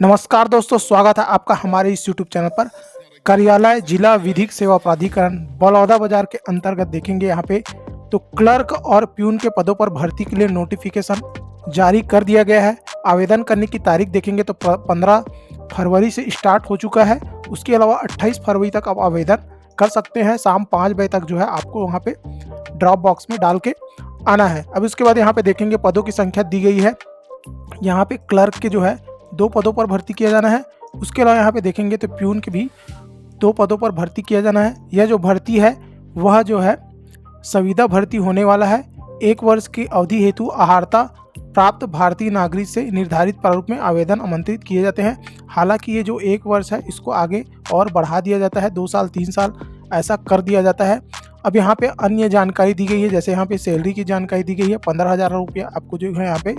नमस्कार दोस्तों, स्वागत है आपका हमारे इस यूट्यूब चैनल पर। कार्यालय जिला विधिक सेवा प्राधिकरण बलौदा बाजार के अंतर्गत देखेंगे यहाँ पे तो क्लर्क और प्यून के पदों पर भर्ती के लिए नोटिफिकेशन जारी कर दिया गया है। आवेदन करने की तारीख देखेंगे तो 15 फरवरी से स्टार्ट हो चुका है। उसके अलावा 28 फरवरी तक आप आवेदन कर सकते हैं। शाम 5 बजे तक जो है आपको वहाँ पे ड्रॉप बॉक्स में डाल के आना है। अब उसके बाद यहाँ पे देखेंगे पदों की संख्या दी गई है। यहाँ पे क्लर्क के जो है 2 पदों पर भर्ती किया जाना है। उसके अलावा यहाँ पे देखेंगे तो प्यून के भी 2 पदों पर भर्ती किया जाना है। यह जो भर्ती है वह जो है संविदा भर्ती होने वाला है। 1 वर्ष की अवधि हेतु अहार्ता प्राप्त भारतीय नागरिक से निर्धारित प्रारूप में आवेदन आमंत्रित किए जाते हैं। हालांकि ये जो 1 वर्ष है इसको आगे और बढ़ा दिया जाता है, 2 साल 3 साल ऐसा कर दिया जाता है। अब यहाँ पे अन्य जानकारी दी गई है, जैसे यहाँ पे सैलरी की जानकारी दी गई है। 15,000 रुपया आपको जो है यहाँ पे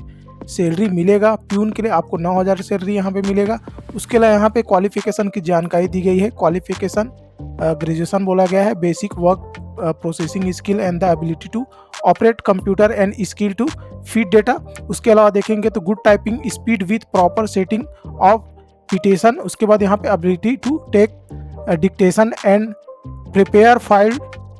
सैलरी मिलेगा। प्यून के लिए आपको 9,000 सैलरी यहाँ पे मिलेगा। उसके अलावा यहाँ पे क्वालिफिकेशन की जानकारी दी गई है। क्वालिफिकेशन ग्रेजुएशन बोला गया है। Basic work processing skill and the ability to operate computer and skill to feed data. उसके अलावा देखेंगे तो good typing speed with proper setting of petition. उसके बाद यहाँ पे ability to take dictation and prepare file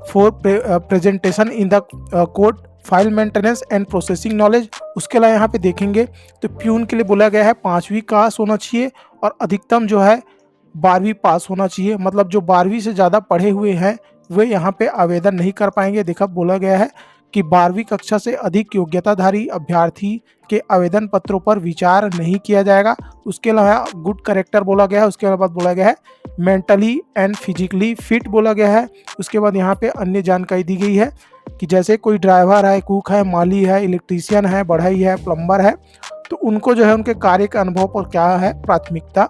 for presentation in the court, file maintenance and processing knowledge. उसके अलावा यहाँ पे देखेंगे तो प्यून के लिए बोला गया है 5वीं पास होना चाहिए और अधिकतम जो है 12वीं पास होना चाहिए। मतलब जो 12वीं से ज़्यादा पढ़े हुए हैं वे यहाँ पे आवेदन नहीं कर पाएंगे। देखा बोला गया है कि 12वीं कक्षा से अधिक योग्यताधारी अभ्यर्थी के आवेदन पत्रों पर विचार नहीं किया जाएगा। उसके अलावा गुड करेक्टर बोला गया है। उसके बाद बोला गया है मेंटली एंड फिजिकली फिट बोला गया है। उसके बाद यहाँ पे अन्य जानकारी दी गई है कि जैसे कोई ड्राइवर है, कुक है, माली है, इलेक्ट्रीशियन है, बढ़ई है, प्लम्बर है, तो उनको जो है उनके कार्य के अनुभव पर क्या है प्राथमिकता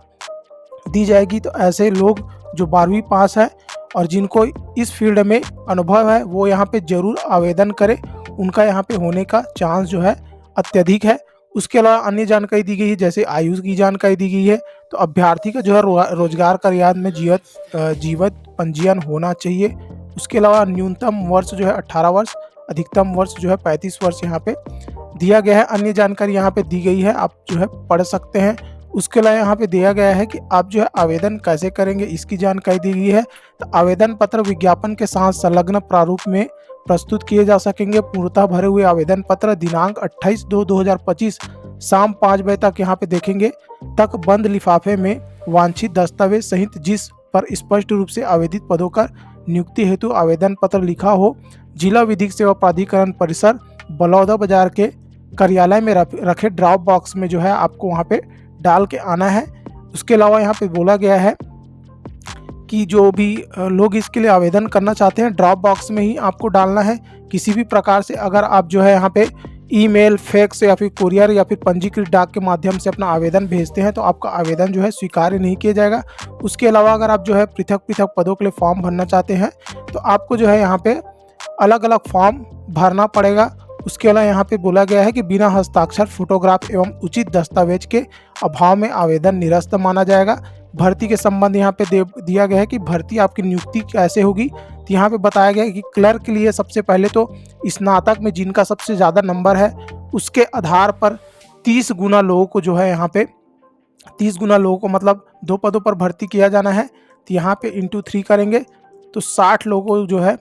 दी जाएगी। तो ऐसे लोग जो 12वीं पास है और जिनको इस फील्ड में अनुभव है वो यहाँ पे जरूर आवेदन करें। उनका यहाँ पे होने का चांस जो है अत्यधिक है। उसके अलावा अन्य जानकारी दी गई है, जैसे आयु की जानकारी दी गई है। तो अभ्यर्थी का जो है रोजगार कार्यालय में जीवित पंजीयन होना चाहिए। उसके अलावा न्यूनतम वर्ष जो है 18 वर्ष, अधिकतम वर्ष जो है 35 वर्ष यहाँ पे दिया गया है। अन्य जानकारी यहाँ पे दी गई है, आप जो है पढ़ सकते हैं। उसके अलावा यहाँ पे दिया गया है कि आप जो है आवेदन कैसे करेंगे, इसकी जानकारी दी गई है। तो आवेदन पत्र विज्ञापन के साथ संलग्न प्रारूप में प्रस्तुत किए जा सकेंगे। पूर्णतः भरे हुए आवेदन पत्र दिनांक 28/2/2025 शाम 5 बजे तक यहाँ पे देखेंगे तक बंद लिफाफे में वांछित दस्तावेज सहित जिस पर स्पष्ट रूप से आवेदित पदों का नियुक्ति हेतु आवेदन पत्र लिखा हो, जिला विधिक सेवा प्राधिकरण परिसर बलौदा बाजार के कार्यालय में रखे ड्रॉप बॉक्स में जो है आपको वहाँ पे डाल के आना है। उसके अलावा यहाँ पे बोला गया है कि जो भी लोग इसके लिए आवेदन करना चाहते हैं ड्रॉप बॉक्स में ही आपको डालना है। किसी भी प्रकार से अगर आप जो है यहाँ पे ईमेल, फैक्स या फिर कुरियर या फिर पंजीकृत डाक के माध्यम से अपना आवेदन भेजते हैं तो आपका आवेदन जो है स्वीकार्य नहीं किया जाएगा। उसके अलावा अगर आप जो है पृथक पृथक पदों के लिए फॉर्म भरना चाहते हैं तो आपको जो है यहाँ पे अलग अलग फॉर्म भरना पड़ेगा। उसके अलावा यहाँ पे बोला गया है कि बिना हस्ताक्षर, फोटोग्राफ एवं उचित दस्तावेज के अभाव में आवेदन निरस्त माना जाएगा। भर्ती के संबंध यहाँ पे दिया गया है कि भर्ती आपकी नियुक्ति कैसे होगी। तो यहाँ पे बताया गया है कि क्लर्क के लिए सबसे पहले तो स्नातक में जिनका सबसे ज़्यादा नंबर है उसके आधार पर 30 गुना लोगों को जो है यहाँ पे 30 गुना लोगों को मतलब 2 पदों पर भर्ती किया जाना है। तो यहाँ पे इंटू 3 करेंगे तो 60 लोगों जो है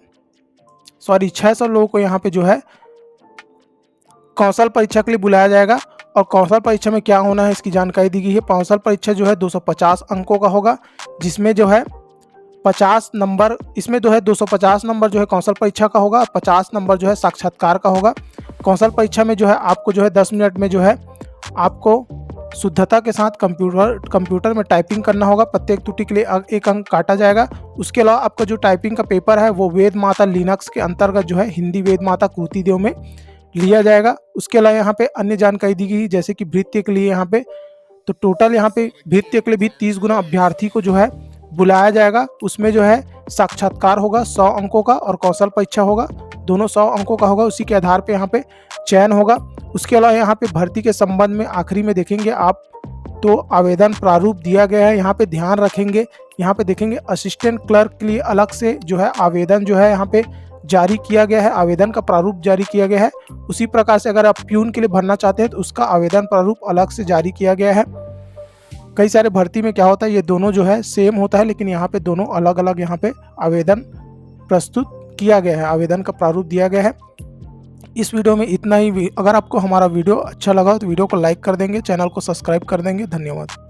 600 लोगों को यहाँ पे जो है कौशल परीक्षा के लिए बुलाया जाएगा। और कौशल परीक्षा में क्या होना है इसकी जानकारी दी गई है। कौशल परीक्षा जो है 250 अंकों का होगा, जिसमें जो है 50 नंबर इसमें जो है 250 नंबर जो है कौशल परीक्षा का होगा, 50 नंबर जो है साक्षात्कार का होगा। कौशल परीक्षा में जो है आपको जो है 10 मिनट में जो है आपको शुद्धता के साथ कंप्यूटर में टाइपिंग करना होगा। प्रत्येक त्रुटि के लिए 1 अंक काटा जाएगा। उसके अलावा आपका जो टाइपिंग का पेपर है वो वेद माता लिनक्स के अंतर्गत जो है हिंदी वेद माता कृति देव में लिया जाएगा। उसके अलावा यहाँ पे अन्य जानकारी दी गई जैसे कि भृत्य के लिए यहाँ पे तो टोटल यहाँ पे भृत्य के लिए भी 30 गुना अभ्यर्थी को जो है बुलाया जाएगा। उसमें जो है साक्षात्कार होगा 100 अंकों का और कौशल परीक्षा होगा, दोनों 100 अंकों का होगा। उसी के आधार पे यहाँ पे चयन होगा। उसके अलावा यहाँ पे भर्ती के संबंध में आखिरी में देखेंगे आप तो आवेदन प्रारूप दिया गया है। यहाँ पे ध्यान रखेंगे, यहाँ पे देखेंगे असिस्टेंट क्लर्क के लिए अलग से जो है आवेदन जो है यहाँ पे जारी किया गया है, आवेदन का प्रारूप जारी किया गया है। उसी प्रकार से अगर आप प्यून के लिए भरना चाहते हैं तो उसका आवेदन प्रारूप अलग से जारी किया गया है। कई सारे भर्ती में क्या होता है, ये दोनों जो है सेम होता है, लेकिन यहाँ पे दोनों अलग अलग यहाँ पे आवेदन प्रस्तुत किया गया है, आवेदन का प्रारूप दिया गया है। इस वीडियो में इतना ही। अगर आपको हमारा वीडियो अच्छा लगा तो वीडियो को लाइक कर देंगे, चैनल को सब्सक्राइब कर देंगे। धन्यवाद।